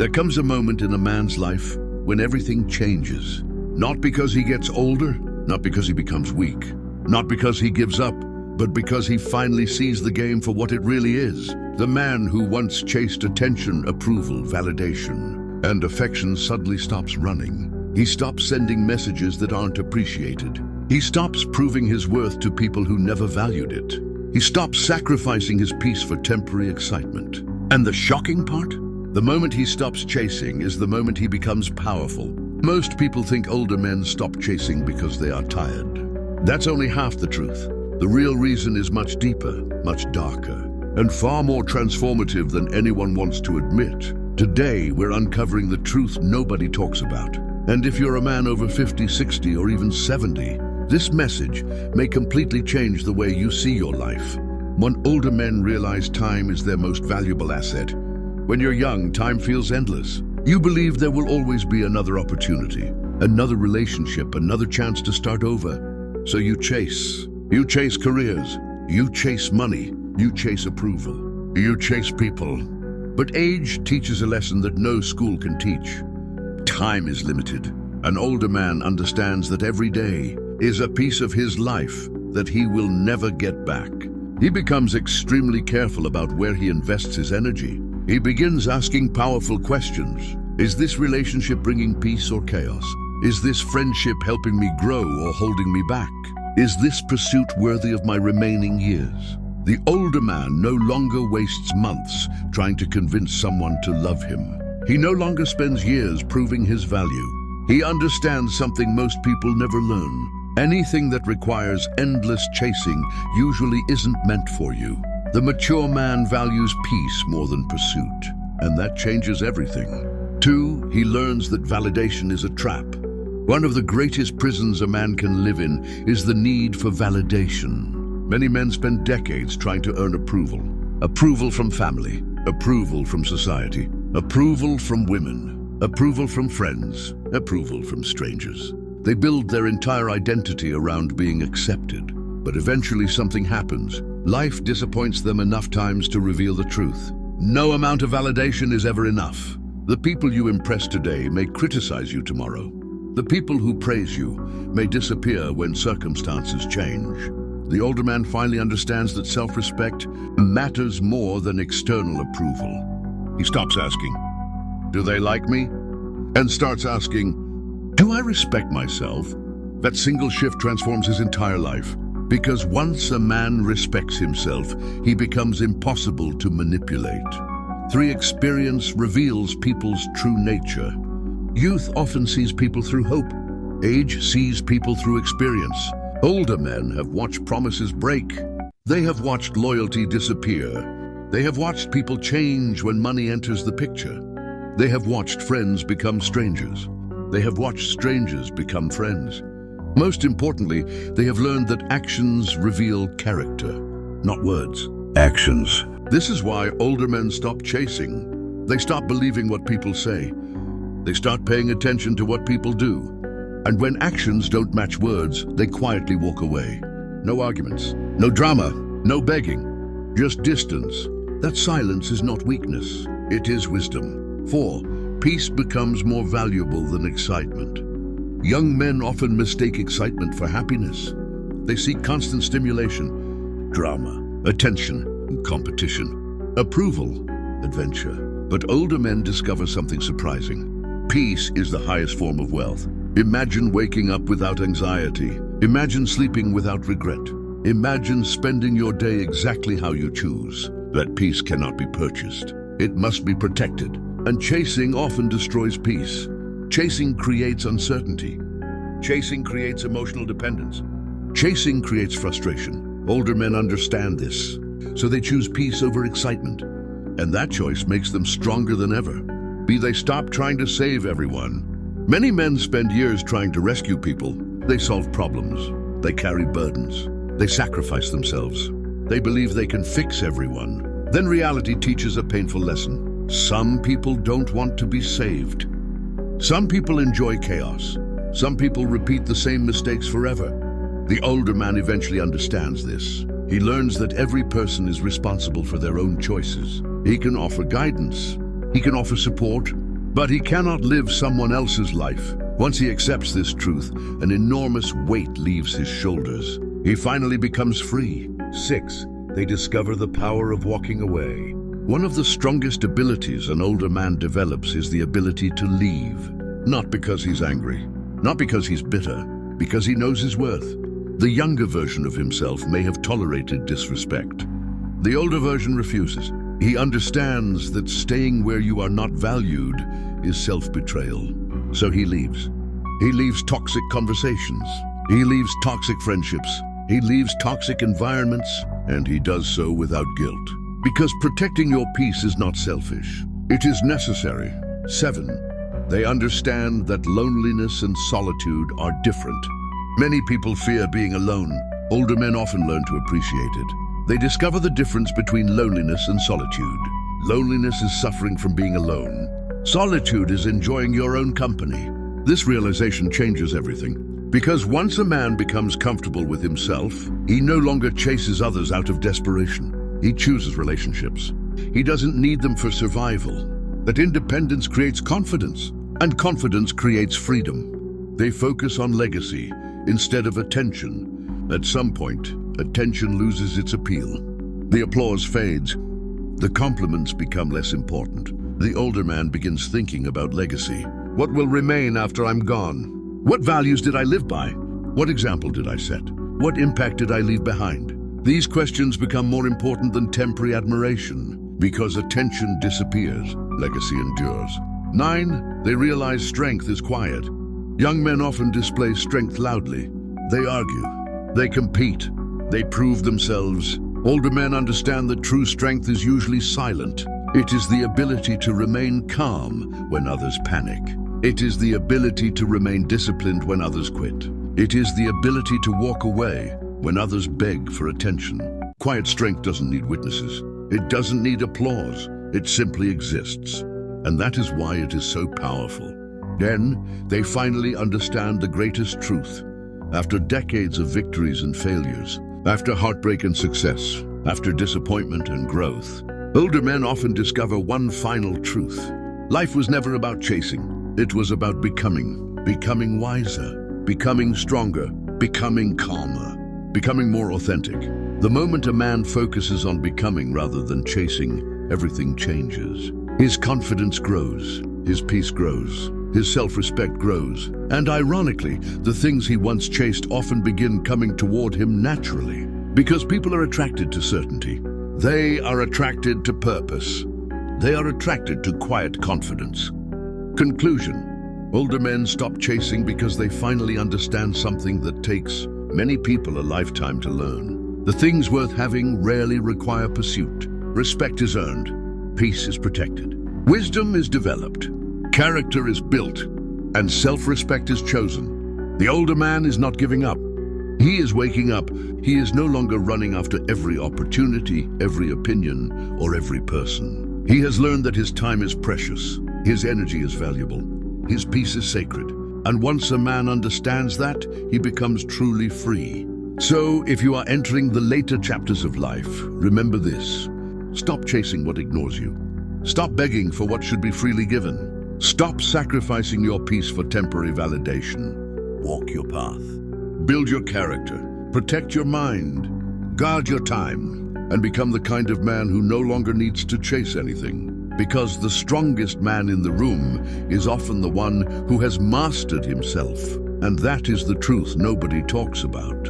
There comes a moment in a man's life when everything changes. Not because he gets older, not because he becomes weak, not because he gives up, but because he finally sees the game for what it really is. The man who once chased attention, approval, validation, and affection suddenly stops running. He stops sending messages that aren't appreciated. He stops proving his worth to people who never valued it. He stops sacrificing his peace for temporary excitement. And the shocking part? The moment he stops chasing is the moment he becomes powerful. Most people think older men stop chasing because they are tired. That's only half the truth. The real reason is much deeper, much darker, and far more transformative than anyone wants to admit. Today, we're uncovering the truth nobody talks about. And if you're a man over 50, 60, or even 70, this message may completely change the way you see your life. When older men realize time is their most valuable asset. When you're young, time feels endless. You believe there will always be another opportunity, another relationship, another chance to start over. So you chase. You chase careers. You chase money. You chase approval. You chase people. But age teaches a lesson that no school can teach. Time is limited. An older man understands that every day is a piece of his life that he will never get back. He becomes extremely careful about where he invests his energy. He begins asking powerful questions. Is this relationship bringing peace or chaos? Is this friendship helping me grow or holding me back? Is this pursuit worthy of my remaining years? The older man no longer wastes months trying to convince someone to love him. He no longer spends years proving his value. He understands something most people never learn. Anything that requires endless chasing usually isn't meant for you. The mature man values peace more than pursuit, and that changes everything. 2, he learns that validation is a trap. One of the greatest prisons a man can live in is the need for validation. Many men spend decades trying to earn approval. Approval from family, approval from society, approval from women, approval from friends, approval from strangers. They build their entire identity around being accepted. But eventually something happens. Life disappoints them enough times to reveal the truth. No amount of validation is ever enough. The people you impress today may criticize you tomorrow. The people who praise you may disappear when circumstances change. The older man finally understands that self-respect matters more than external approval. He stops asking, "Do they like me?" and starts asking, "Do I respect myself?" That single shift transforms his entire life. Because once a man respects himself, he becomes impossible to manipulate. 3, experience reveals people's true nature. Youth often sees people through hope. Age sees people through experience. Older men have watched promises break. They have watched loyalty disappear. They have watched people change when money enters the picture. They have watched friends become strangers. They have watched strangers become friends. Most importantly, they have learned that actions reveal character, not words. Actions. This is why older men stop chasing. They stop believing what people say. They start paying attention to what people do. And when actions don't match words, they quietly walk away. No arguments, no drama, no begging, just distance. That silence is not weakness, it is wisdom. 4, peace becomes more valuable than excitement. Young men often mistake excitement for happiness. They seek constant stimulation, drama, attention, competition, approval, adventure. But older men discover something surprising. Peace is the highest form of wealth. Imagine waking up without anxiety. Imagine sleeping without regret. Imagine spending your day exactly how you choose. That peace cannot be purchased. It must be protected. And chasing often destroys peace. Chasing creates uncertainty. Chasing creates emotional dependence. Chasing creates frustration. Older men understand this, so they choose peace over excitement. And that choice makes them stronger than ever. They stop trying to save everyone. Many men spend years trying to rescue people. They solve problems. They carry burdens. They sacrifice themselves. They believe they can fix everyone. Then reality teaches a painful lesson. Some people don't want to be saved. Some people enjoy chaos. Some people repeat the same mistakes forever. The older man eventually understands this. He learns that every person is responsible for their own choices. He can offer guidance. He can offer support, But he cannot live someone else's life. Once he accepts this truth, an enormous weight leaves his shoulders. He finally becomes free. 6. They discover the power of walking away. One of the strongest abilities an older man develops is the ability to leave. Not because he's angry, not because he's bitter, because he knows his worth. The younger version of himself may have tolerated disrespect. The older version refuses. He understands that staying where you are not valued is self-betrayal. So he leaves. He leaves toxic conversations. He leaves toxic friendships. He leaves toxic environments, and he does so without guilt. Because protecting your peace is not selfish. It is necessary. 7. They understand that loneliness and solitude are different. Many people fear being alone. Older men often learn to appreciate it. They discover the difference between loneliness and solitude. Loneliness is suffering from being alone. Solitude is enjoying your own company. This realization changes everything. Because once a man becomes comfortable with himself, he no longer chases others out of desperation. He chooses relationships. He doesn't need them for survival. That independence creates confidence, and confidence creates freedom. They focus on legacy instead of attention. At some point, attention loses its appeal. The applause fades. The compliments become less important. The older man begins thinking about legacy. What will remain after I'm gone? What values did I live by? What example did I set? What impact did I leave behind? These questions become more important than temporary admiration. Because attention disappears, legacy endures. 9. They realize strength is quiet. Young men often display strength loudly. They argue. They compete. They prove themselves. Older men understand that true strength is usually silent. It is the ability to remain calm when others panic. It is the ability to remain disciplined when others quit. It is the ability to walk away when others beg for attention. Quiet strength doesn't need witnesses. It doesn't need applause. It simply exists. And that is why it is so powerful. Then, they finally understand the greatest truth. After decades of victories and failures, after heartbreak and success, after disappointment and growth, older men often discover one final truth. Life was never about chasing. It was about becoming wiser, becoming stronger, becoming calmer, becoming more authentic. The moment a man focuses on becoming rather than chasing, everything changes. His confidence grows, his peace grows, his self-respect grows, and ironically, the things he once chased often begin coming toward him naturally. Because people are attracted to certainty. They are attracted to purpose. They are attracted to quiet confidence. Conclusion: older men stop chasing because they finally understand something that takes many people a lifetime to learn. The things worth having rarely require pursuit. Respect is earned. Peace is protected. Wisdom is developed. Character is built. And self-respect is chosen. The older man is not giving up. He is waking up. He is no longer running after every opportunity, every opinion, or every person. He has learned that his time is precious. His energy is valuable. His peace is sacred. And once a man understands that, he becomes truly free. So, if you are entering the later chapters of life, remember this. Stop chasing what ignores you. Stop begging for what should be freely given. Stop sacrificing your peace for temporary validation. Walk your path. Build your character. Protect your mind. Guard your time. And become the kind of man who no longer needs to chase anything. Because the strongest man in the room is often the one who has mastered himself. And that is the truth nobody talks about.